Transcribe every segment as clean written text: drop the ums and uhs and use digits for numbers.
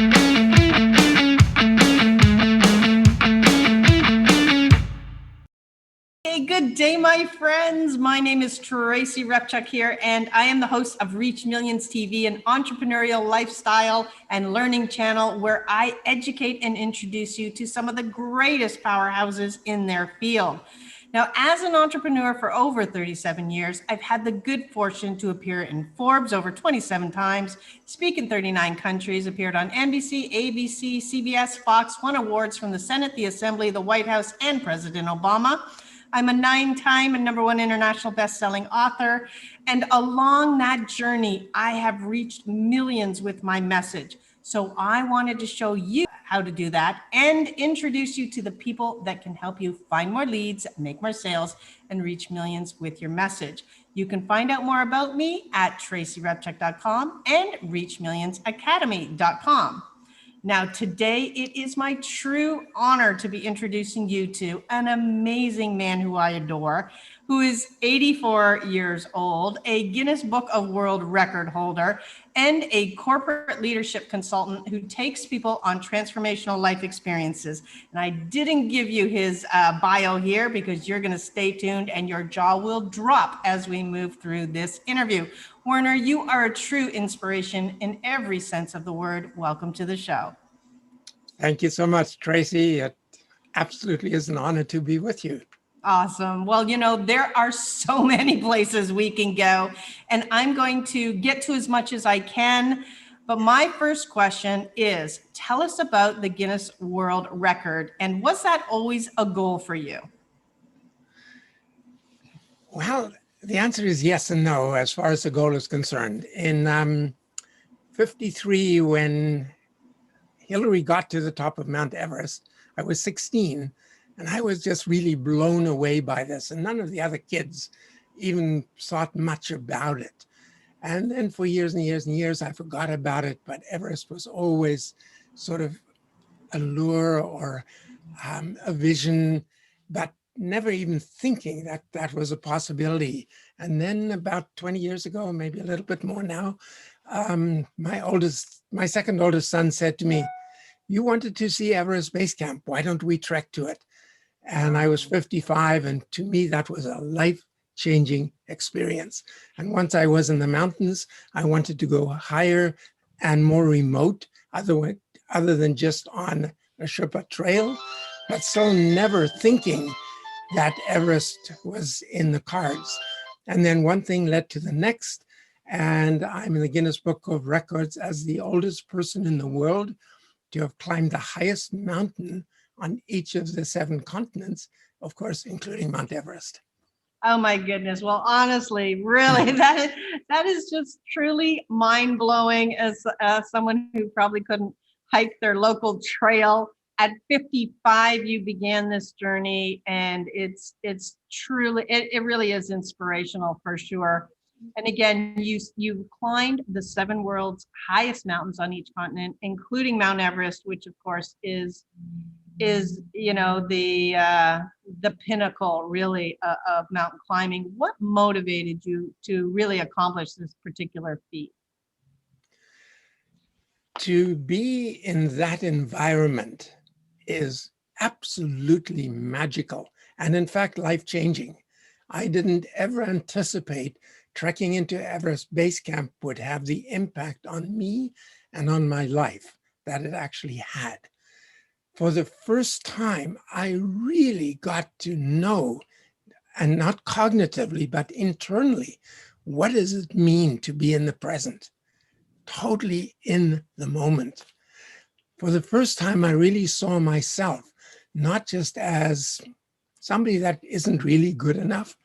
Hey, good day, my friends. My name is Tracy Repchuk here, and I am the host of Reach Millions TV, an entrepreneurial lifestyle and learning channel where I educate and introduce you to some of the greatest powerhouses in their field. Now, as an entrepreneur for over 37 years, I've had the good fortune to appear in Forbes over 27 times, speak in 39 countries, appeared on NBC, ABC, CBS, Fox, won awards from the Senate, the Assembly, the White House, and President Obama. I'm a 9-time and #1 international best-selling author. And along that journey, I have reached millions with my message. So I wanted to show you how to do that and introduce you to the people that can help you find more leads, make more sales, and reach millions with your message. You can find out more about me at tracyrepchuk.com and reachmillionsacademy.com. Now, today, it is my true honor to be introducing you to an amazing man who I adore, who is 84 years old, a Guinness Book of World Record holder, and a corporate leadership consultant who takes people on transformational life experiences. And I didn't give you his bio here because you're going to stay tuned and your jaw will drop as we move through this interview. Werner, you are a true inspiration in every sense of the word. Welcome to the show. Thank you so much, Tracy. It absolutely is an honor to be with you. Awesome. Well, you know, there are so many places we can go, and I'm going to get to as much as I can. But my first question is, tell us about the Guinness World Record, and was that always a goal for you? Well, the answer is yes and no, as far as the goal is concerned. In 53, when Hillary got to the top of Mount Everest, I was 16, and I was just really blown away by this. And none of the other kids even thought much about it. And then for years and years and years, I forgot about it. But Everest was always sort of a lure or a vision, but never even thinking that that was a possibility. And then about 20 years ago, maybe a little bit more now, my second oldest son said to me, "You wanted to see Everest Base Camp. Why don't we trek to it?" And I was 55, and to me, that was a life-changing experience. And once I was in the mountains, I wanted to go higher and more remote, other than just on a Sherpa trail, but still never thinking that Everest was in the cards. And then one thing led to the next, and I'm in the Guinness Book of Records as the oldest person in the world to have climbed the highest mountain on each of the 7 continents, of course, including Mount Everest. Oh my goodness. Well, honestly, really, that is just truly mind-blowing as someone who probably couldn't hike their local trail. At 55, you began this journey, and it's truly, it really is inspirational for sure. And again, you climbed the 7 world's highest mountains on each continent, including Mount Everest, which of course is you know the pinnacle really of mountain climbing. What motivated you to really accomplish this particular feat? To be in that environment is absolutely magical and in fact life-changing. I didn't ever anticipate trekking into Everest Base Camp would have the impact on me and on my life that it actually had. For the first time, I really got to know, and not cognitively, but internally, what does it mean to be in the present, totally in the moment. For the first time, I really saw myself, not just as somebody that isn't really good enough,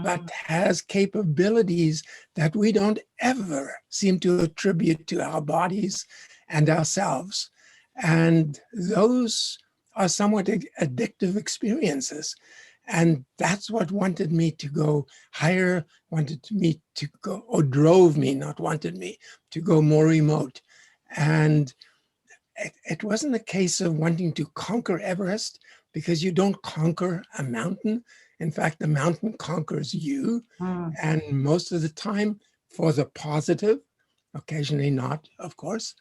but has capabilities that we don't ever seem to attribute to our bodies and ourselves. And those are somewhat addictive experiences. And that's what wanted me to go higher, wanted me to go, or drove me, not wanted me, to go more remote. And it wasn't a case of wanting to conquer Everest, because you don't conquer a mountain. In fact, the mountain conquers you. And most of the time for the positive, occasionally not, of course.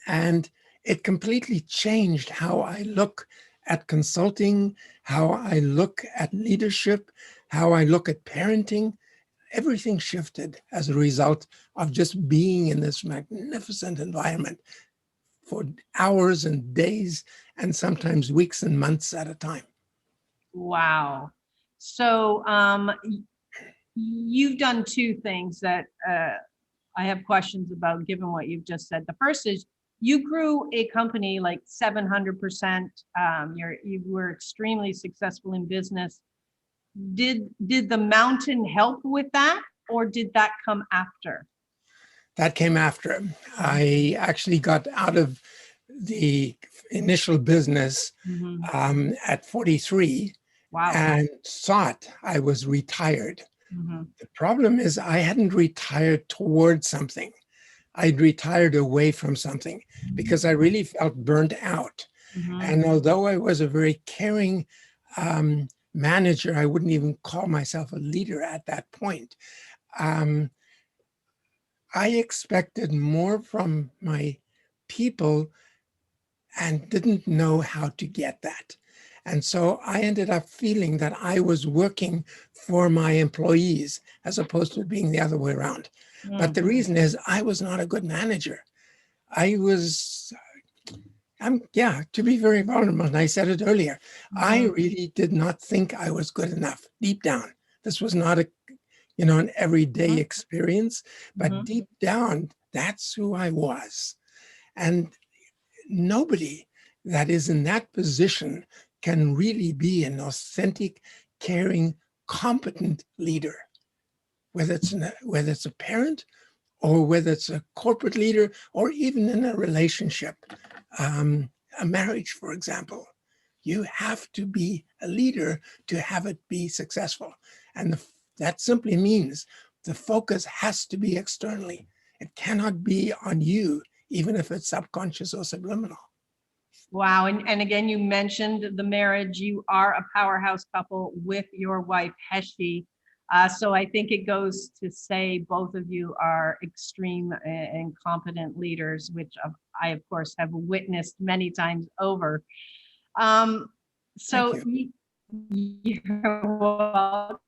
And it completely changed how I look at consulting, how I look at leadership, how I look at parenting. Everything shifted as a result of just being in this magnificent environment for hours and days and sometimes weeks and months at a time. Wow. So you've done two things that I have questions about, given what you've just said. The first is you grew a company like 700%. You were extremely successful in business. Did the mountain help with that, or did that come after? That came after. I actually got out of the initial business at 43 Wow. and thought I was retired. Mhm. The problem is I hadn't retired towards something. I'd retired away from something because I really felt burnt out. And although I was a very caring manager, I wouldn't even call myself a leader at that point. I expected more from my people and didn't know how to get that. And so I ended up feeling that I was working for my employees as opposed to being the other way around. But the reason is I was not a good manager. To be very vulnerable, and I said it earlier, I really did not think I was good enough deep down. This was not an everyday experience, but deep down, that's who I was. And nobody that is in that position can really be an authentic, caring, competent leader, whether it's a parent or whether it's a corporate leader or even in a relationship, a marriage, for example. You have to be a leader to have it be successful. And that simply means the focus has to be externally. It cannot be on you, even if it's subconscious or subliminal. Wow. And again, you mentioned the marriage. You are a powerhouse couple with your wife, Heshi. So I think it goes to say both of you are extreme and competent leaders, which I, of course, have witnessed many times over. So you're welcome.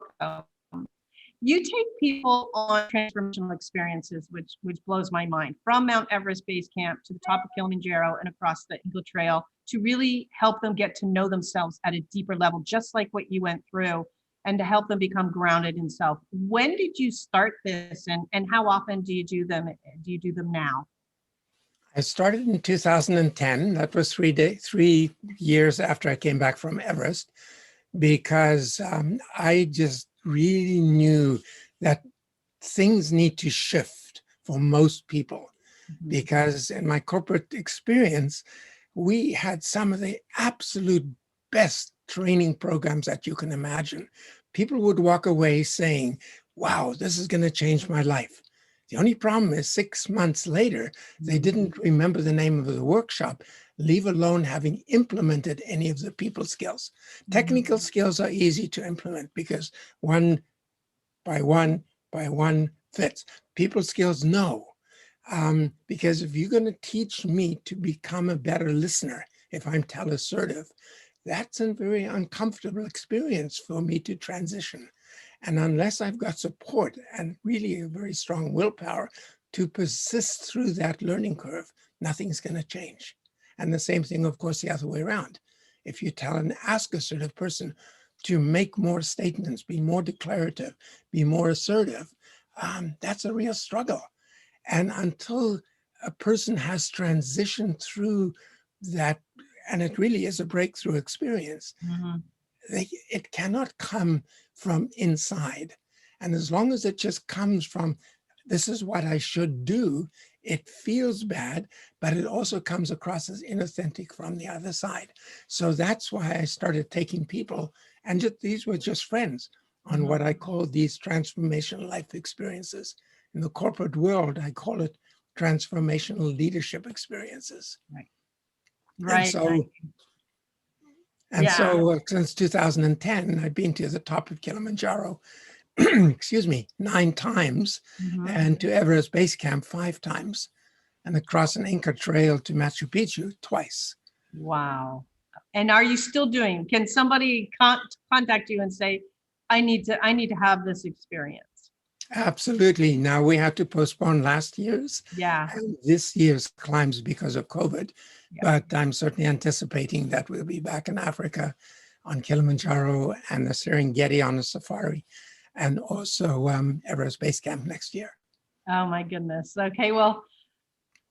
You take people on transformational experiences, which blows my mind, from Mount Everest Base Camp to the top of Kilimanjaro and across the Eagle Trail, to really help them get to know themselves at a deeper level, just like what you went through, and to help them become grounded in self. When did you start this, and how often do you do them? Do you do them now? I started in 2010. That was 3 years after I came back from Everest, because I just really knew that things need to shift for most people. Because in my corporate experience, we had some of the absolute best training programs that you can imagine. People would walk away saying, wow, this is going to change my life. The only problem is 6 months later, they didn't remember the name of the workshop, leave alone having implemented any of the people skills. Technical skills are easy to implement because one by one fits. People skills, no. Because if you're going to teach me to become a better listener, if I'm tele-assertive, that's a very uncomfortable experience for me to transition. And unless I've got support and really a very strong willpower to persist through that learning curve, nothing's going to change. And the same thing, of course, the other way around. If you tell an ask-assertive person to make more statements, be more declarative, be more assertive, that's a real struggle. And until a person has transitioned through that, and it really is a breakthrough experience, it cannot come from inside. And as long as it just comes from, this is what I should do, it feels bad, but it also comes across as inauthentic from the other side. So that's why I started taking people, and these were just friends, on what I call these transformational life experiences. In the corporate world, I call it transformational leadership experiences. Right. And so since 2010, I've been to the top of Kilimanjaro, 9 times, and to Everest Base Camp 5 times. and across an Inca trail to Machu Picchu twice. Wow. And are you still doing, can somebody contact you and say, I need to have this experience? Absolutely. Now we had to postpone last year's Yeah. and this year's climbs because of COVID, Yeah. but I'm certainly anticipating that we'll be back in Africa on Kilimanjaro and the Serengeti on a safari, and also Everest Base Camp next year. Oh my goodness. Okay. Well,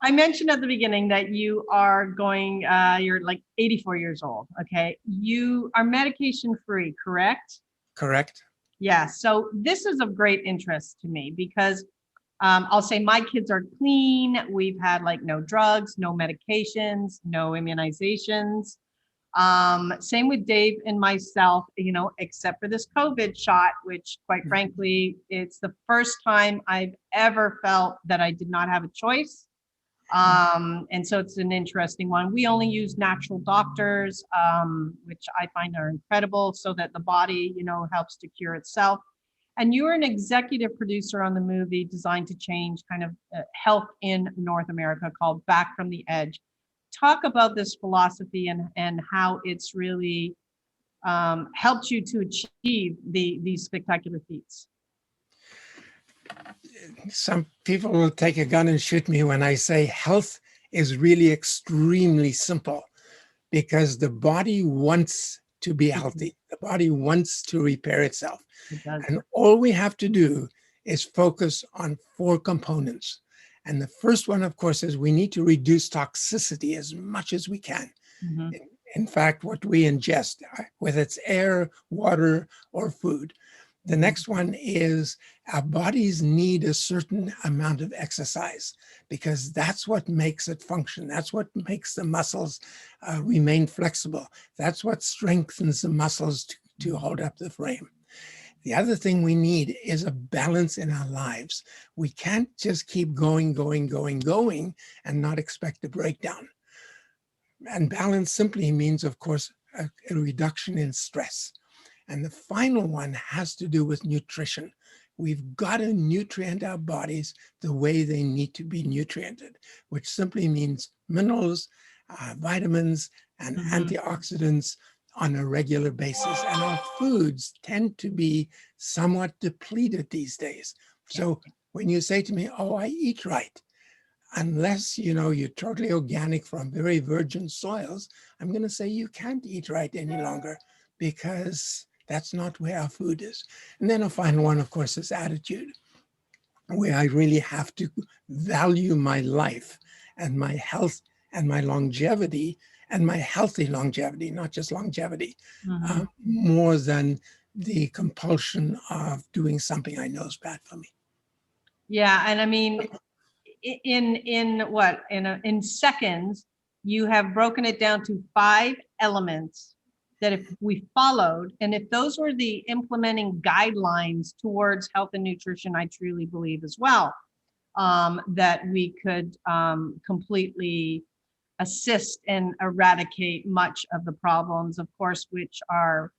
I mentioned at the beginning that you are going, you're like 84 years old. Okay. You are medication free, correct? Correct. Yeah. So this is of great interest to me because I'll say my kids are clean. We've had like no drugs, no medications, no immunizations. Same with Dave and myself, except for this COVID shot, which quite frankly, it's the first time I've ever felt that I did not have a choice. And so it's an interesting one. We only use natural doctors, which I find are incredible, so that the body, helps to cure itself. And you were an executive producer on the movie designed to change kind of health in North America called Back from the Edge. Talk about this philosophy and how it's really helped you to achieve these spectacular feats. Some people will take a gun and shoot me when I say health is really extremely simple, because the body wants to be healthy. The body wants to repair itself. It does. And all we have to do is focus on 4 components. And the first one, of course, is we need to reduce toxicity as much as we can. Mm-hmm. In fact, what we ingest, whether it's air, water, or food. The next one is our bodies need a certain amount of exercise, because that's what makes it function. That's what makes the muscles remain flexible. That's what strengthens the muscles to hold up the frame. The other thing we need is a balance in our lives. We can't just keep going, and not expect a breakdown. And balance simply means, of course, a reduction in stress. And the final one has to do with nutrition. We've got to nutrient our bodies the way they need to be nutriented, which simply means minerals, vitamins, and antioxidants on a regular basis. And our foods tend to be somewhat depleted these days. So when you say to me, oh, I eat right, unless you're totally organic from very virgin soils, I'm going to say you can't eat right any longer, because that's not where our food is. And then a final one, of course, is attitude, where I really have to value my life and my health and my longevity and my healthy longevity, not just longevity, more than the compulsion of doing something I know is bad for me. Yeah. And I mean, in seconds, you have broken it down to 5 elements that if we followed, and if those were the implementing guidelines towards health and nutrition, I truly believe as well, that we could completely assist and eradicate much of the problems, of course, which are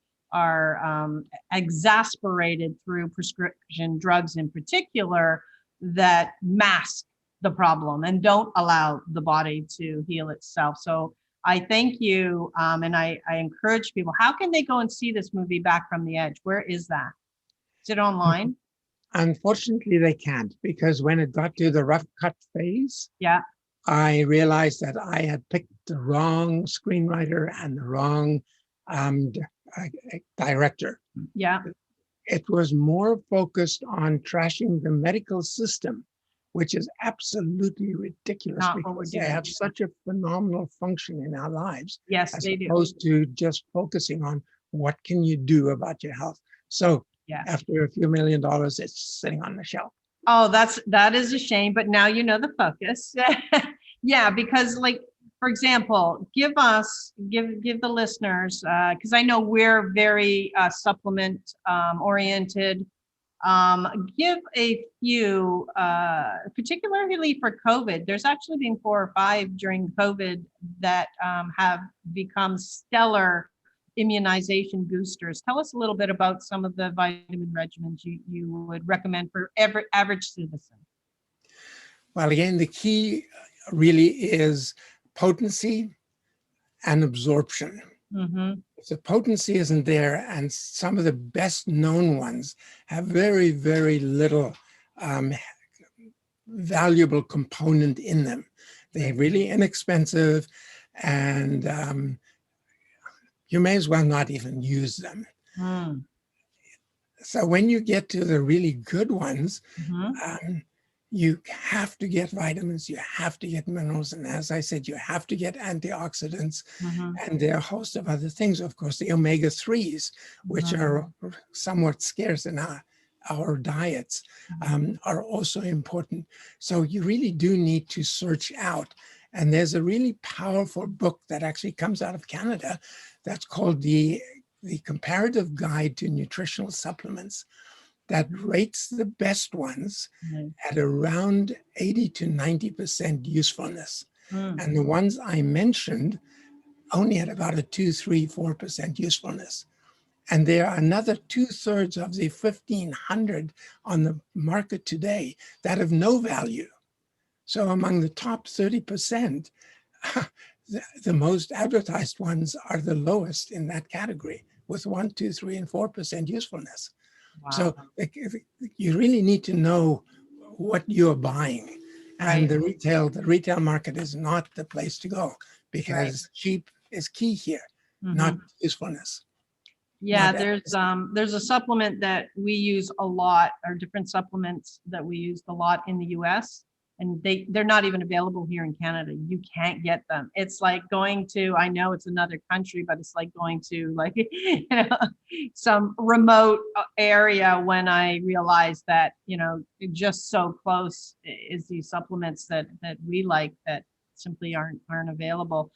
exasperated through prescription drugs in particular, that mask the problem and don't allow the body to heal itself. So I thank you, and I encourage people. How can they go and see this movie, Back from the Edge? Where is that? Is it online? Unfortunately, they can't, because when it got to the rough cut phase, Yeah. I realized that I had picked the wrong screenwriter and the wrong director. Yeah. It was more focused on trashing the medical system, which is absolutely ridiculous, Not what we're because they doing. have such a phenomenal function in our lives, Yes, as they do. opposed to just focusing on what can you do about your health. So Yes. after a few $1 million, it's sitting on the shelf. Oh, that is a shame, but now you know the focus. Yeah, because like, for example, give the listeners, because I know we're very supplement oriented. Give a few, particularly for COVID. There's actually been 4 or 5 during COVID that have become stellar immunization boosters. Tell us a little bit about some of the vitamin regimens you would recommend for every average citizen. Well, again, the key really is potency and absorption. If the potency isn't there, and some of the best known ones have very, very little valuable component in them. They're really inexpensive, and you may as well not even use them. So when you get to the really good ones, you have to get vitamins, you have to get minerals, and as I said, you have to get antioxidants, and there are a host of other things. Of course, the omega-3s, which are somewhat scarce in our diets, are also important. So you really do need to search out. And there's a really powerful book that actually comes out of Canada that's called the Comparative Guide to Nutritional Supplements, that rates the best ones at around 80 to 90% usefulness. And the ones I mentioned only at about a 2, 3, 4% usefulness. And there are another 2/3 of the 1,500 on the market today that have no value. So among the top 30%, the most advertised ones are the lowest in that category, with 1, 2, 3, and 4% usefulness. Wow. So you really need to know what you're buying. And the retail market is not the place to go, because cheap is key here, not usefulness. Yeah, there's a supplement that we use a lot, or different supplements that we use a lot in the US, and they're not even available here in Canada. You can't get them. It's like going to, I know it's another country, but it's like going to, like, you know, some remote area, when I realized that, you know, just so close is these supplements that we like that simply aren't available.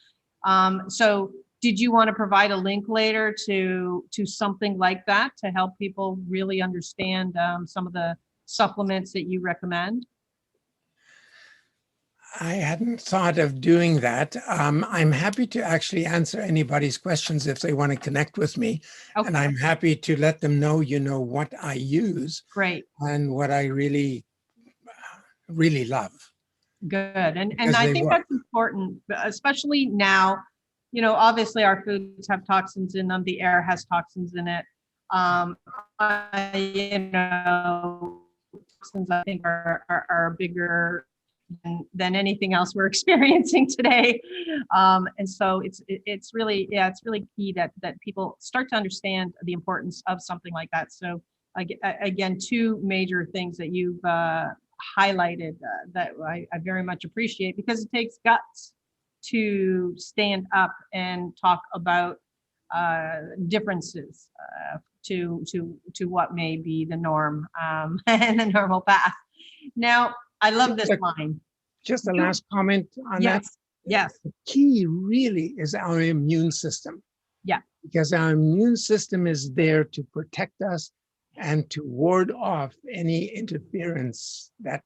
So did you want to provide a link later to something like that to help people really understand some of the supplements that you recommend? I hadn't thought of doing that. I'm happy to actually answer anybody's questions if they want to connect with me. Okay. And I'm happy to let them know, you know, what I use. Great. And what I really, really love. Good. And I think that's important, especially now. You know, obviously our foods have toxins in them. The air has toxins in it. You know, toxins, I think, are bigger than anything else we're experiencing today. And so it's really key that people start to understand the importance of something like that. So again, two major things that you've highlighted that I very much appreciate, because it takes guts to stand up and talk about differences to what may be the norm and the normal path. Now, I love this line. Just a last comment on that. Yes. The key really is our immune system. Yeah. Because our immune system is there to protect us and to ward off any interference that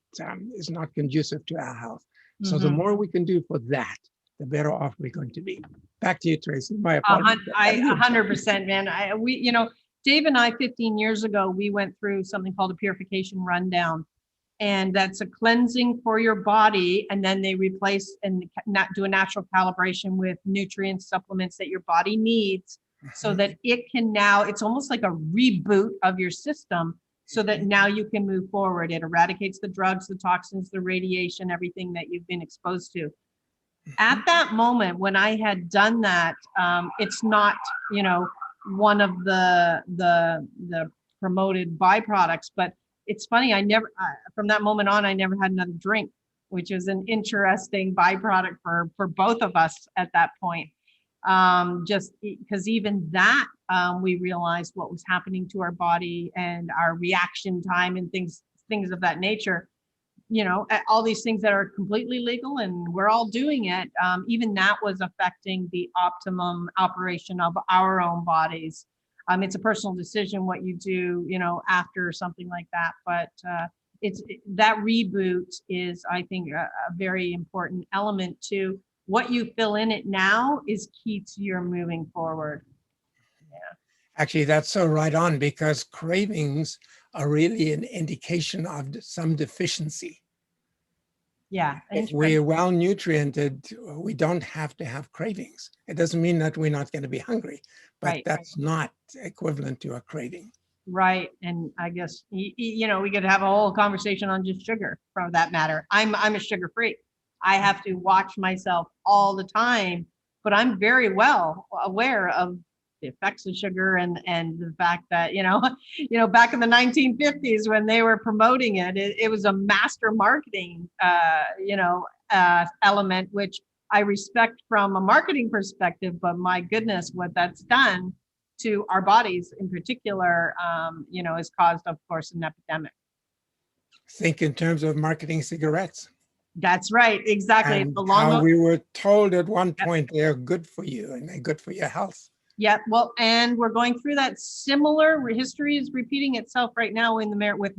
is not conducive to our health. So the more we can do for that, the better off we're going to be. Back to you, Tracy. My apologies. 100%, man. You know, Dave and I, 15 years ago, we went through something called a purification rundown. And that's a cleansing for your body. And then they replace and do a natural calibration with nutrient supplements that your body needs, so that it can now, it's almost like a reboot of your system, so that now you can move forward. It eradicates the drugs, the toxins, the radiation, everything that you've been exposed to. At that moment, when I had done that, it's not, you know, one of the promoted byproducts, but it's funny. From that moment on, I never had another drink, which is an interesting byproduct for both of us at that point. Just because even that, we realized what was happening to our body and our reaction time and things of that nature. You know, all these things that are completely legal and we're all doing it. Even that was affecting the optimum operation of our own bodies. It's a personal decision what you do, you know, after something like that. But that reboot is, I think, a very important element to what you fill in it now is key to your moving forward. Yeah. Actually, that's so right on, because cravings are really an indication of some deficiency. Yeah. If we're well nutriented, we don't have to have cravings. It doesn't mean that we're not going to be hungry, but Right. that's not equivalent to a craving. Right. And I guess, you know, we could have a whole conversation on just sugar for that matter. I'm a sugar freak. I have to watch myself all the time, but I'm very well aware of the effects of sugar and the fact that, back in the 1950s when they were promoting it was a master marketing, element, which I respect from a marketing perspective, but my goodness, what that's done to our bodies in particular, has caused, of course, an epidemic. Think in terms of marketing cigarettes. That's right. Exactly. And how we were told at one point they're good for you and they're good for your health. Yeah. Well, and we're going through that. Similar history is repeating itself right now with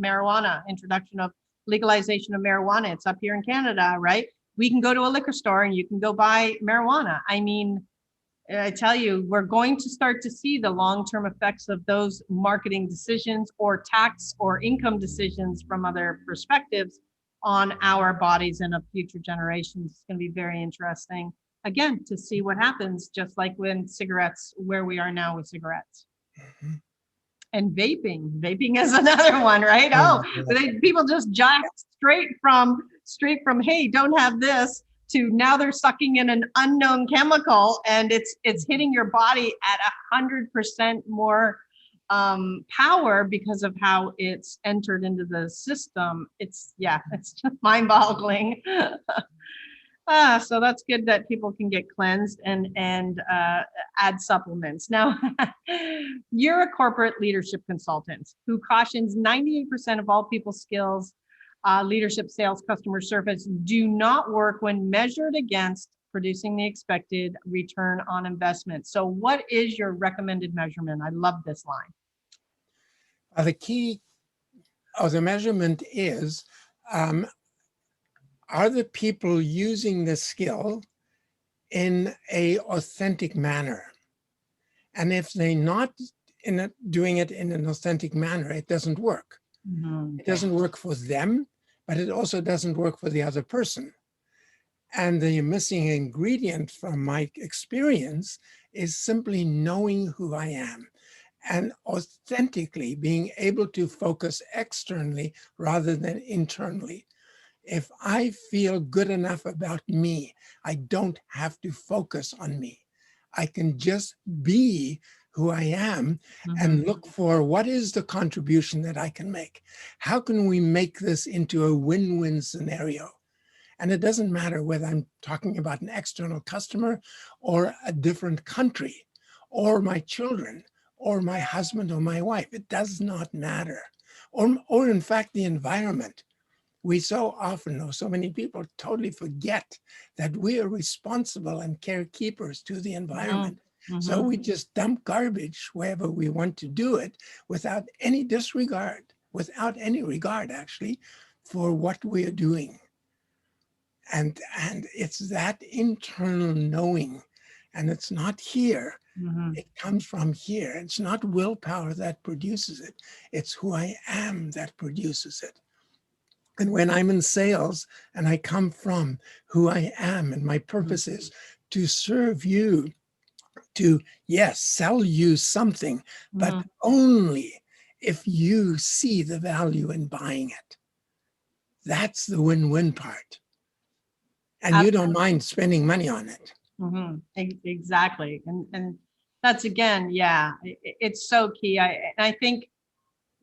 marijuana, introduction of legalization of marijuana. It's up here in Canada, right? We can go to a liquor store and you can go buy marijuana. I mean, I tell you, we're going to start to see the long-term effects of those marketing decisions or tax or income decisions from other perspectives on our bodies and of future generations. It's going to be very interesting, again, to see what happens, just like when cigarettes, where we are now with cigarettes. Mm-hmm. And vaping is another one, right? People just jacked straight from, hey, don't have this, to now they're sucking in an unknown chemical and it's hitting your body at 100% more power because of how it's entered into the system. It's just mind-boggling. So that's good that people can get cleansed and add supplements. Now, you're a corporate leadership consultant who cautions 98% of all people's skills, leadership, sales, customer service, do not work when measured against producing the expected return on investment. So what is your recommended measurement? I love this line. The key of the measurement is, are the people using the skill in a authentic manner? And if they're not doing it in an authentic manner, it doesn't work. Mm-hmm. It doesn't work for them, but it also doesn't work for the other person. And the missing ingredient from my experience is simply knowing who I am and authentically being able to focus externally rather than internally. If I feel good enough about me, I don't have to focus on me. I can just be who I am, mm-hmm. and look for what is the contribution that I can make. How can we make this into a win-win scenario? And it doesn't matter whether I'm talking about an external customer or a different country or my children or my husband or my wife. It does not matter. Or in fact, the environment. We so often, or so many people totally forget that we are responsible and carekeepers to the environment. Mm-hmm. So we just dump garbage wherever we want to do it without any disregard, without any regard actually for what we are doing. And it's that internal knowing, and it's not here. Mm-hmm. It comes from here. It's not willpower that produces it. It's who I am that produces it. And when I'm in sales and I come from who I am and my purpose is to serve you, to, yes, sell you something, but only if you see the value in buying it. That's the win-win part. And you don't mind spending money on it. Mm-hmm. Exactly. And that's, again, it's so key. I think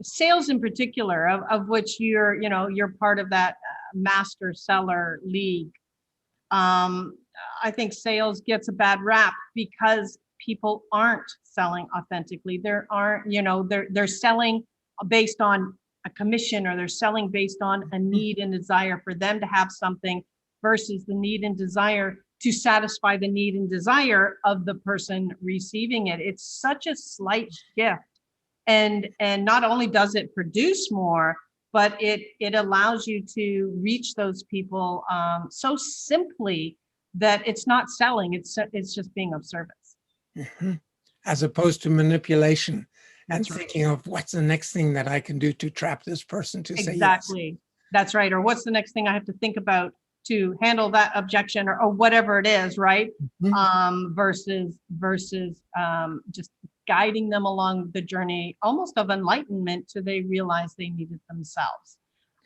sales in particular, of which you're part of that master seller league. I think sales gets a bad rap because people aren't selling authentically. They're selling based on a commission, or they're selling based on a need and desire for them to have something versus the need and desire to satisfy the need and desire of the person receiving it. It's such a slight shift. And not only does it produce more, but it allows you to reach those people so simply that it's not selling, it's just being of service. Mm-hmm. As opposed to manipulation. That's and thinking of what's the next thing that I can do to trap this person to say yes. Exactly. That's right. Or what's the next thing I have to think about to handle that objection or whatever it is, right? Mhm. Versus just guiding them along the journey, almost of enlightenment, till they realize they need it themselves.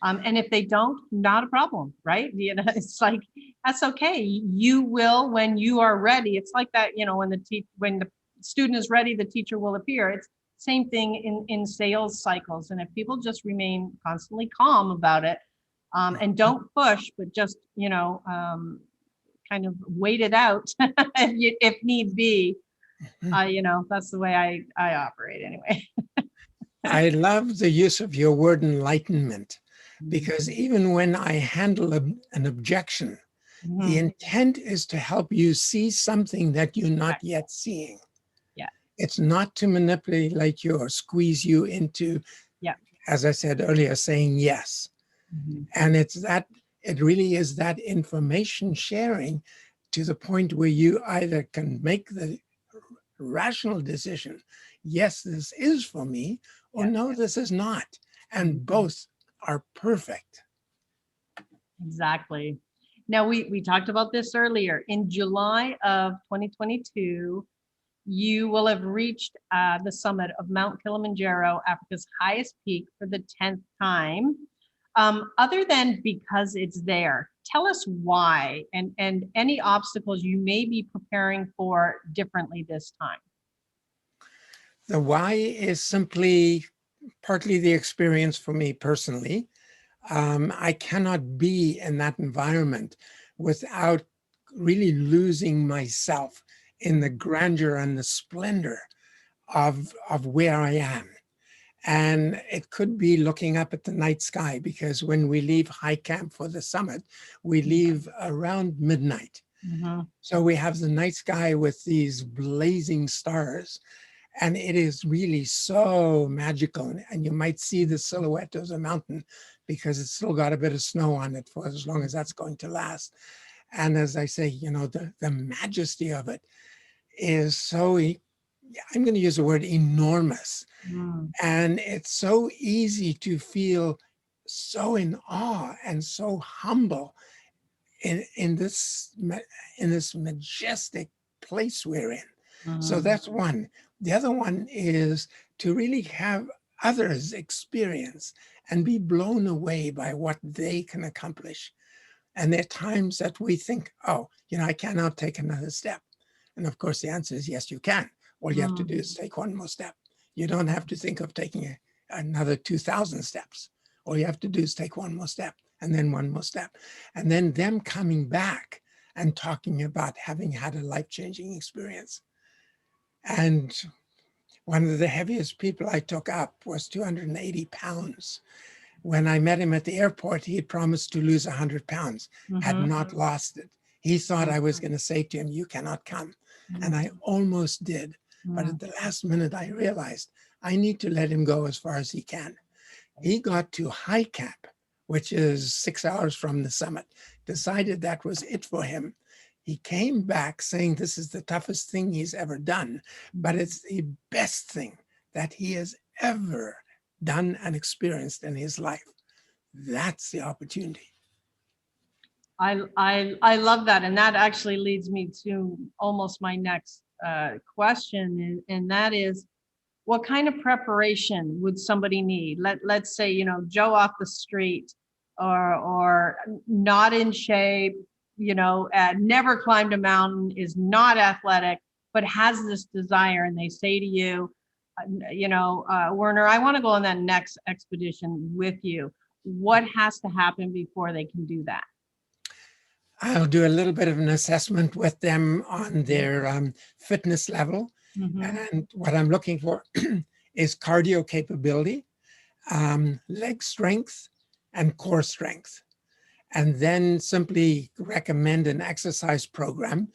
And if they don't, not a problem, right? You know, it's like, that's okay. You will when you are ready. It's like that, you know, when the student is ready, the teacher will appear. It's same thing in sales cycles. And if people just remain constantly calm about it, and don't push, but just, you know, kind of wait it out if need be. You know, that's the way I operate anyway. I love the use of your word enlightenment, because even when I handle an objection, the Mhm. intent is to help you see something that you're not Right. yet seeing. Yeah. It's not to manipulate you or squeeze you into, Yeah. as I said earlier, saying yes. Mhm. And it really is that information sharing to the point where you either can make the rational decision, yes, this is for me, or Yeah. no, this is not. Mhm. And both are perfect. Exactly. Now we talked about this earlier. In July of 2022, you will have reached the summit of Mount Kilimanjaro, Africa's highest peak, for the 10th time. Other than because it's there, tell us why, and any obstacles you may be preparing for differently this time. The why is simply partly the experience for me personally. I cannot be in that environment without really losing myself in the grandeur and the splendor of where I am. And it could be looking up at the night sky, because when we leave high camp for the summit, we leave around midnight. Mhm. So we have the night sky with these blazing stars, and it is really so magical. And you might see the silhouette of the mountain because it's still got a bit of snow on it for as long as that's going to last. And as I say, you know, the majesty of it is so, I'm going to use the word enormous. Mm. And it's so easy to feel so in awe and so humble in this majestic place we're in. So Mhm. that's one. The other one is to really have others experience and be blown away by what they can accomplish. And there are times that we think, oh, you know, I cannot take another step. And of course, the answer is yes, you can. All you have to do Mm. is take one more step. You don't have to think of taking another 2,000 steps. All you have to do is take one more step, and then one more step. And then them coming back and talking about having had a life-changing experience. And one of the heaviest people I took up was 280 pounds. When I met him at the airport, he had promised to lose 100 pounds, had Mhm. not lost it. He thought Mhm. I was going to say to him, you cannot come. And I Mhm. almost did. But Mhm. at the last minute, I realized I need to let him go as far as he can. He got to high camp, which is 6 hours from the summit, decided that was it for him. He came back saying this is the toughest thing he's ever done, but it's the best thing that he has ever done and experienced in his life. That's the opportunity. I love that, and that actually leads me to almost my next question, and that is, what kind of preparation would somebody need? Let's say, you know, Joe off the street, or not in shape, you know, never climbed a mountain, is not athletic, but has this desire, and they say to you, you know, Werner, I want to go on that next expedition with you. What has to happen before they can do that? I'll do a little bit of an assessment with them on their fitness level. Mm-hmm. And what I'm looking for is cardio capability, leg strength, and core strength. And then simply recommend an exercise program.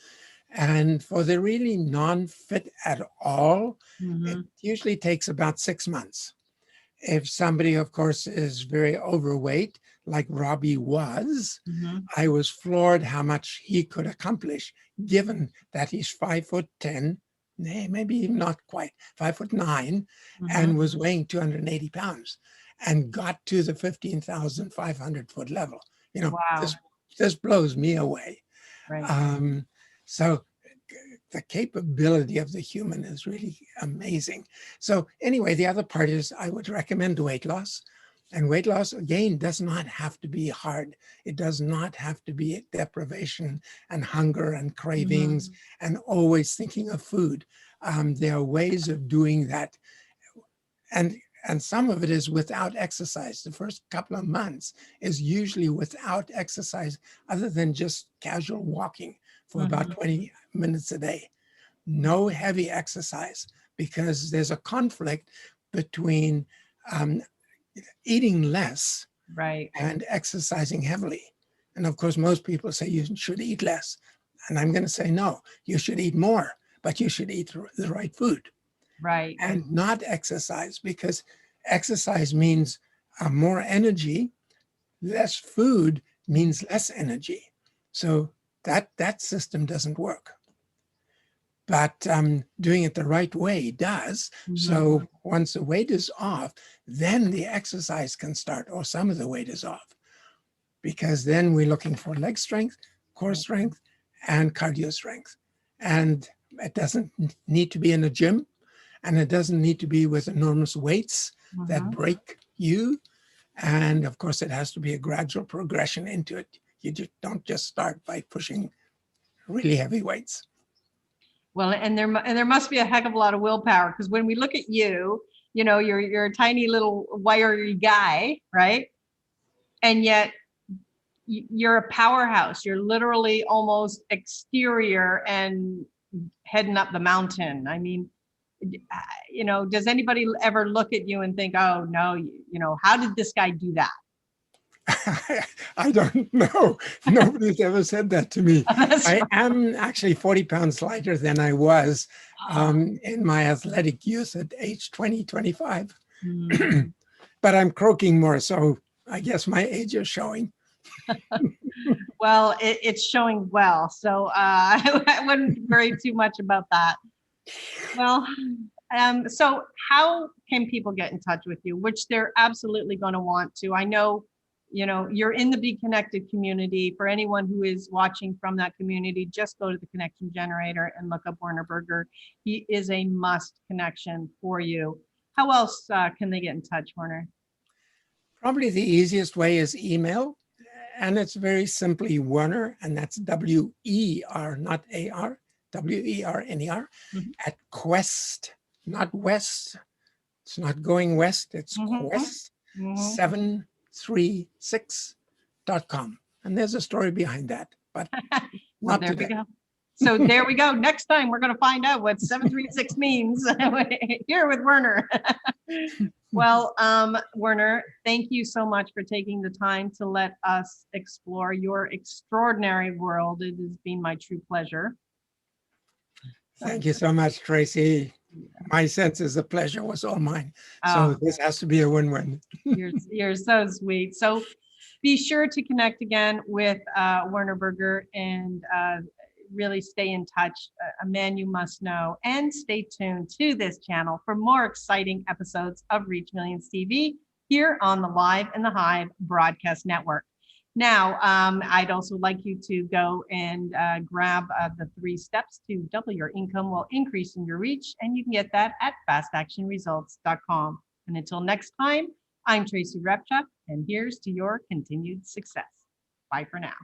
And for the really non-fit at all, it Mm-hmm. usually takes about 6 months. If somebody, of course, is very overweight, like Robbie was, Mm-hmm. I was floored how much he could accomplish, given that he's 5'10", maybe even not quite, 5'9", Mm-hmm. and was weighing 280 pounds, and got to the 15,500 foot level. You know, Wow. this blows me away. Right. So the capability of the human is really amazing. So anyway, the other part is I would recommend weight loss. And weight loss, again, does not have to be hard. It does not have to be deprivation and hunger and cravings and always thinking of food. There are ways of doing that. And some of it is without exercise. The first couple of months is usually without exercise, other than just casual walking for about 20 minutes a day. No heavy exercise, because there's a conflict between eating less Right. and exercising heavily. And of course, most people say you should eat less. And I'm going to say, no, you should eat more, but you should eat the right food. Right. And not exercise, because exercise means more energy. Less food means less energy. So that system doesn't work. But doing it the right way does. So once the weight is off, then the exercise can start, or some of the weight is off, because then we're looking for leg strength, core strength, and cardio strength. And it doesn't need to be in a gym. And it doesn't need to be with enormous weights that break you. And of course, it has to be a gradual progression into it. You just don't just start by pushing really heavy weights. Well, and there must be a heck of a lot of willpower, because when we look at you, you know, you're a tiny little wiry guy, right? And yet you're a powerhouse. You're literally almost exterior and heading up the mountain. I mean, you know, does anybody ever look at you and think, oh no, you know, how did this guy do that? I don't know. Nobody's ever said that to me. I am actually 40 pounds lighter than I was in my athletic youth at age 20, 25. But I'm croaking more, so I guess my age is showing. Well, it's showing well, so I wouldn't worry too much about that. Well, so how can people get in touch with you, which they're absolutely going to want to? I know, you know, you're in the BeeKonnected community. For anyone who is watching from that community, just go to the connection generator and look up Werner Berger. He is a must connection for you. How else can they get in touch, Werner? Probably the easiest way is email. And it's very simply Werner, and that's W-E-R, not A-R, W-E-R-N-E-R, at Quest, not West. It's not going west, it's Quest 736.com. And there's a story behind that, but Well, not there today. we go. So there we go. Next time we're going to find out what 736 means here with Werner. Well, Werner, thank you so much for taking the time to let us explore your extraordinary world. It has been my true pleasure. Thank you so much, Tracy. My sense is the pleasure was all mine. So this has to be a win-win. You're so sweet. So be sure to connect again with Werner Berger and really stay in touch, a man you must know, and stay tuned to this channel for more exciting episodes of Reach Millions TV here on the Live in the Hive broadcast network. Now, I'd also like you to go and grab the 3 steps to double your income while increasing your reach, and you can get that at fastactionresults.com. And until next time, I'm Tracy Repchuk, and here's to your continued success. Bye for now.